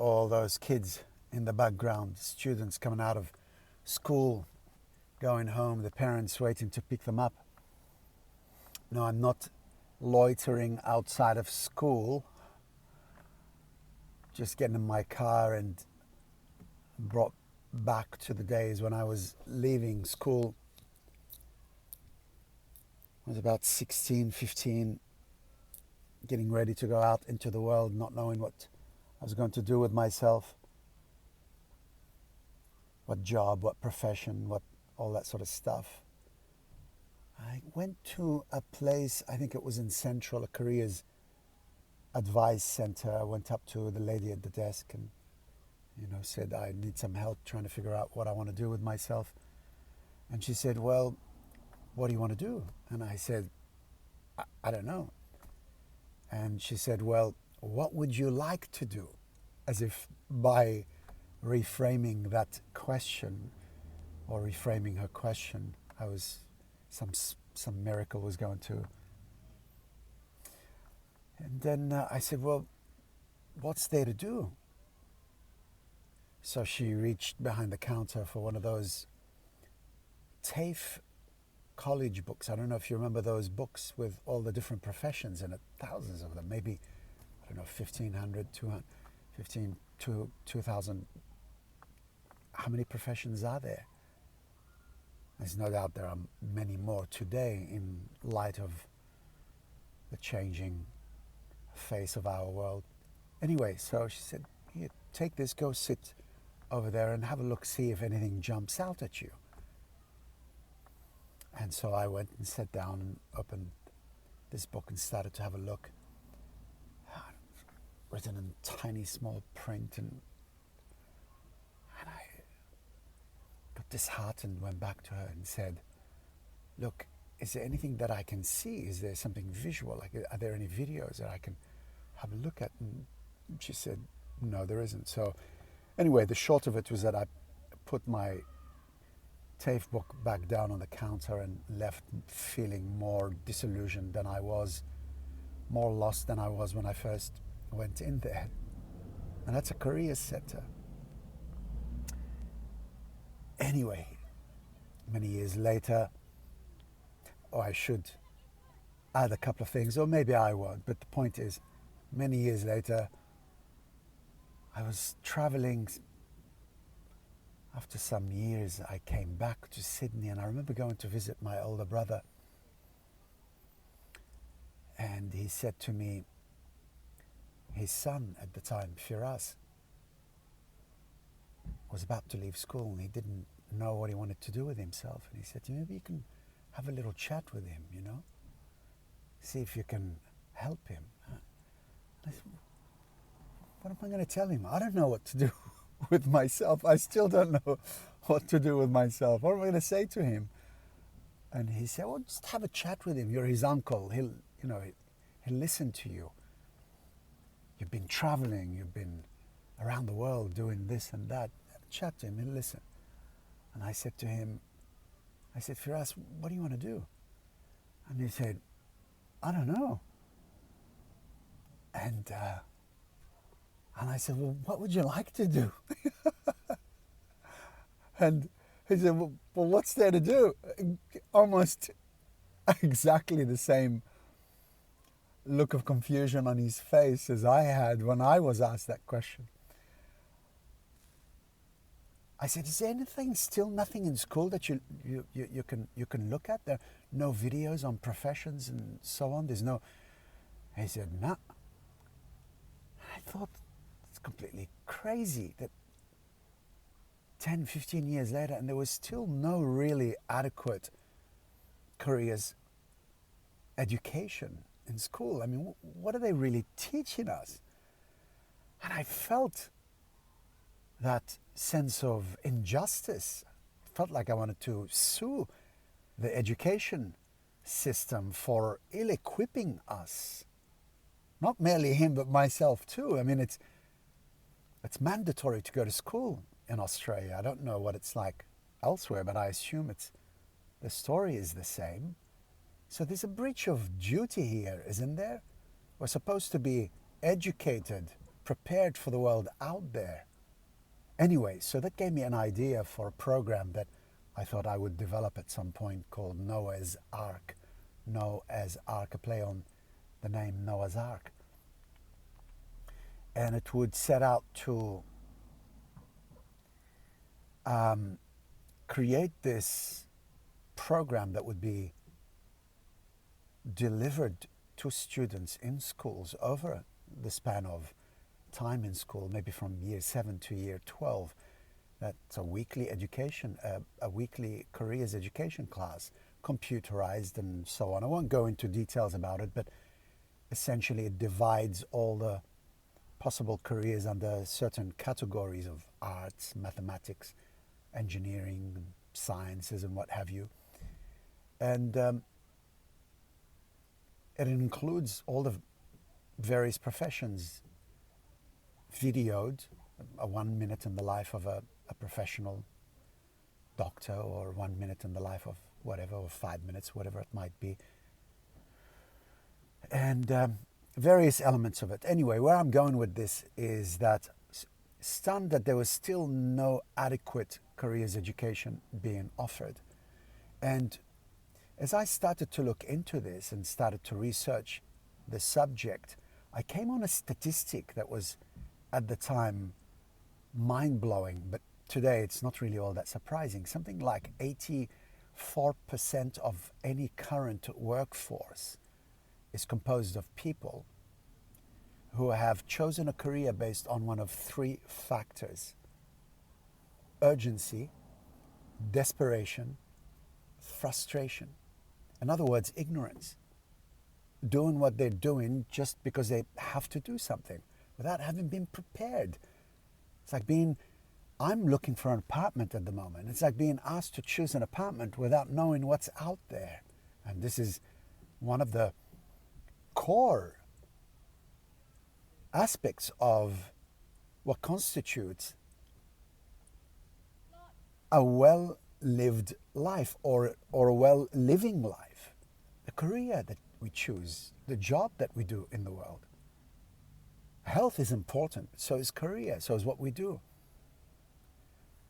all those kids in the background, students coming out of school, going home, the parents waiting to pick them up. No, I'm not loitering outside of school, just getting in my car and brought back to the days when I was leaving school. I was about 16, 15, getting ready to go out into the world, not knowing what I was going to do with myself, what job, what profession, what all that sort of stuff. I went to a place, I think it was in Central, a careers advice center. I went up to the lady at the desk and, said I need some help trying to figure out what I want to do with myself. And she said, well, what do you want to do? And I said, I don't know. And she said, well, what would you like to do? As if by reframing that question or reframing her question, some miracle was going to. And then I said, well, what's there to do? So she reached behind the counter for one of those TAFE college books. I don't know if you remember those books with all the different professions in it, thousands of them, maybe, 1,500, 200, 15 to 2,000. How many professions are there? There's no doubt there are many more today in light of the changing face of our world. Anyway, so she said, here, take this, go sit over there and have a look, see if anything jumps out at you. And so I went and sat down and opened this book and started to have a look. Written in tiny small print, and I got disheartened, went back to her and said, look, is there anything that I can see? Is there something visual? Like, are there any videos that I can have a look at? And she said, no, there isn't. So anyway, the short of it was that I put my TAFE book back down on the counter and left feeling more disillusioned than I was, more lost than I was when I first went in there. And that's a career center. Anyway, many years later, I should add a couple of things, or maybe I won't, but the point is, many years later, I was traveling. After some years, I came back to Sydney, and I remember going to visit my older brother. And he said to me, his son at the time, Firas, was about to leave school, and he didn't know what he wanted to do with himself. And he said, maybe you can have a little chat with him, see if you can help him. And I said, what am I going to tell him? I don't know what to do with myself. I still don't know what to do with myself. What am I going to say to him? And he said, well, just have a chat with him. You're his uncle. He'll listen to you. You've been traveling. You've been around the world doing this and that. Have a chat to him. He'll listen. And I said to him, Firas, what do you want to do? And he said, I don't know. And I said, well, what would you like to do? And he said, well, what's there to do? Almost exactly the same look of confusion on his face as I had when I was asked that question. I said, is there anything, still nothing in school that you can look at? There are no videos on professions and so on? There's no... He said, no. I thought, it's completely crazy that 10, 15 years later, and there was still no really adequate careers education in school. I mean, what are they really teaching us? And I felt that sense of injustice. I felt like I wanted to sue the education system for ill-equipping us. Not merely him, but myself too. I mean, it's mandatory to go to school in Australia. I don't know what it's like elsewhere, but I assume the story is the same. So there's a breach of duty here, isn't there? We're supposed to be educated prepared for the world out there. Anyway, so that gave me an idea for a program that I thought I would develop at some point called Noah's Ark. Noah's Ark, a play on the name Noah's Ark. And it would set out to create this program that would be delivered to students in schools over the span of time in school, maybe from year 7 to year 12. That's a weekly education, a weekly careers education class, computerized and so on. I won't go into details about it, but essentially it divides all the possible careers under certain categories of arts, mathematics, engineering, sciences, and what have you. And it includes all the various professions videoed, a 1 minute in the life of a professional doctor, or 1 minute in the life of whatever, or 5 minutes, whatever it might be. And various elements of it. Anyway, where I'm going with this is that stunned that there was still no adequate careers education being offered. And as I started to look into this and started to research the subject, I came on a statistic that was at the time mind-blowing, but today it's not really all that surprising. Something like 84% of any current workforce is composed of people who have chosen a career based on one of 3 factors: urgency, desperation, frustration. In other words, ignorance. Doing what they're doing just because they have to do something without having been prepared. It's like I'm looking for an apartment at the moment. It's like being asked to choose an apartment without knowing what's out there. And this is one of the core aspects of what constitutes a well-lived life, or a well-living life. The career that we choose, the job that we do in the world. Health is important, so is career, so is what we do.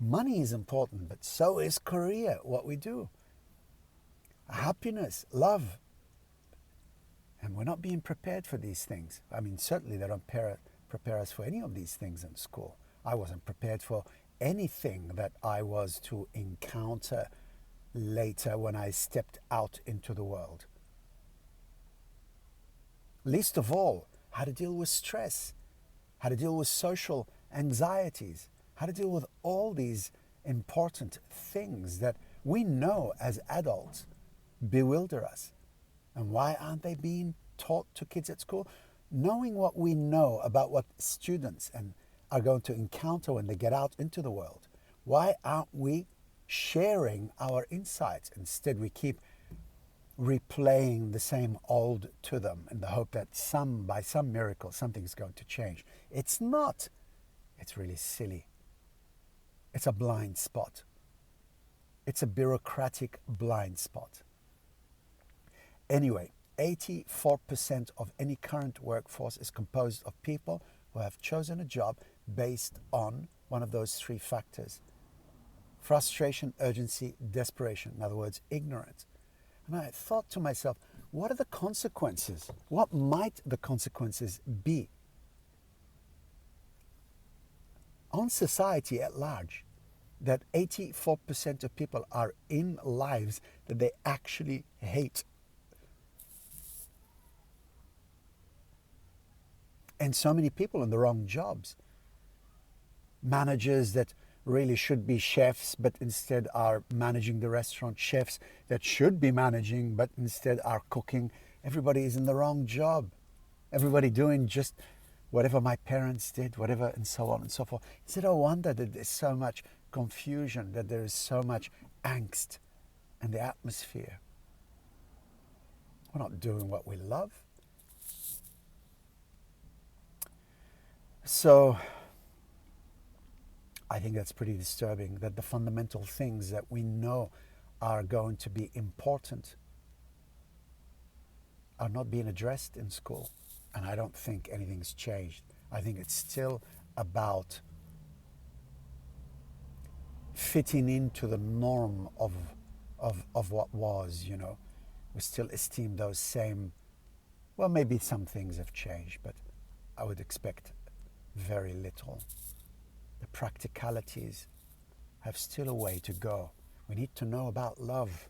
Money is important, but so is career, what we do. Happiness, love. And we're not being prepared for these things. I mean, certainly they don't prepare us for any of these things in school. I wasn't prepared for anything that I was to encounter later when I stepped out into the world. Least of all, how to deal with stress, how to deal with social anxieties, how to deal with all these important things that we know as adults bewilder us. And why aren't they being taught to kids at school? Knowing what we know about what students are going to encounter when they get out into the world, why aren't we sharing our insights? Instead, we keep replaying the same old to them in the hope that by some miracle, something's going to change. It's not. It's really silly. It's a blind spot. It's a bureaucratic blind spot. Anyway, 84% of any current workforce is composed of people who have chosen a job based on one of those 3 factors: frustration, urgency, desperation. In other words, ignorance. And I thought to myself, what are the consequences? What might the consequences be on society at large, that 84% of people are in lives that they actually hate? And so many people in the wrong jobs. Managers that really should be chefs, but instead are managing the restaurant. Chefs that should be managing, but instead are cooking. Everybody is in the wrong job. Everybody doing just whatever my parents did, whatever, and so on and so forth. Is it a wonder that there's so much confusion, that there is so much angst in the atmosphere? We're not doing what we love. So I think that's pretty disturbing, that the fundamental things that we know are going to be important are not being addressed in school. And I don't think anything's changed. I think it's still about fitting into the norm of what was, you know. We still esteem those same, well, maybe some things have changed, but I would expect very little. The practicalities have still a way to go. We need to know about love.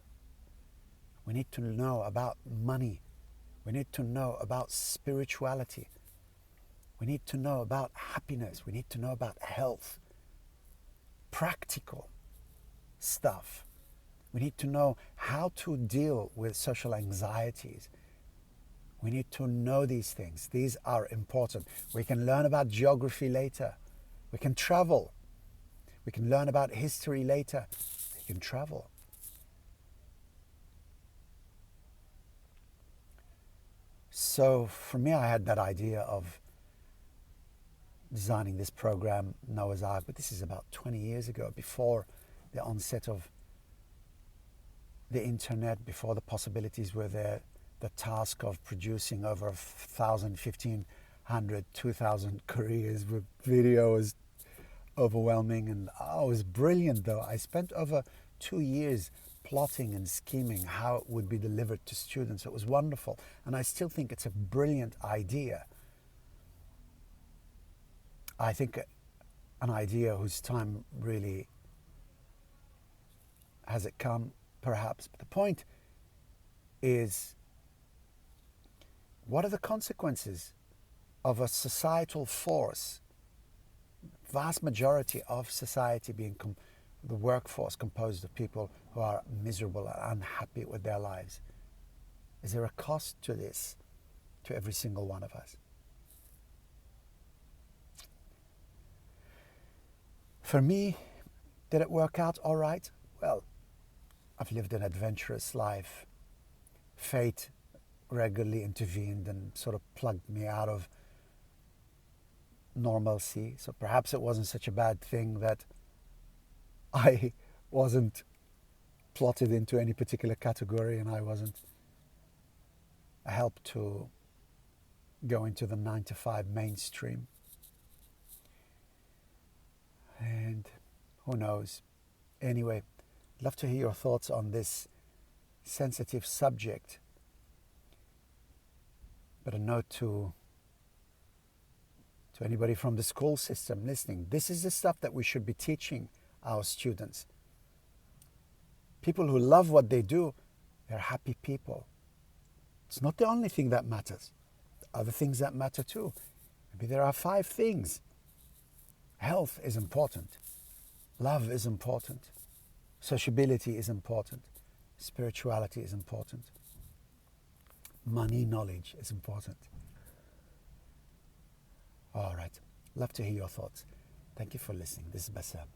We need to know about money. We need to know about spirituality. We need to know about happiness. We need to know about health. Practical stuff. We need to know how to deal with social anxieties. We need to know these things. These are important. We can learn about geography later. We can travel. We can learn about history later. We can travel. So for me, I had that idea of designing this program, Noah's Ark, but this is about 20 years ago, before the onset of the internet, before the possibilities were there. The task of producing over 1,000, 1,500, 2,000 careers with video was overwhelming, and it was brilliant though. I spent over 2 years plotting and scheming how it would be delivered to students. It was wonderful, and I still think it's a brilliant idea. I think an idea whose time really has it come, perhaps. But the point is, what are the consequences of a societal force, vast majority of society being the workforce composed of people who are miserable and unhappy with their lives? Is there a cost to this, to every single one of us? For me, did it work out all right? Well, I've lived an adventurous life. Fate regularly intervened and sort of plugged me out of normalcy. So perhaps it wasn't such a bad thing that I wasn't plotted into any particular category, and I wasn't helped to go into the 9-to-5 mainstream. And who knows? Anyway, I'd love to hear your thoughts on this sensitive subject. But a note to anybody from the school system listening, this is the stuff that we should be teaching our students. People who love what they do, they're happy people. It's not the only thing that matters. Other things that matter too. Maybe there are 5 things. Health is important. Love is important. Sociability is important. Spirituality is important. Money, knowledge is important. All right. Love to hear your thoughts. Thank you for listening. This is Bassam.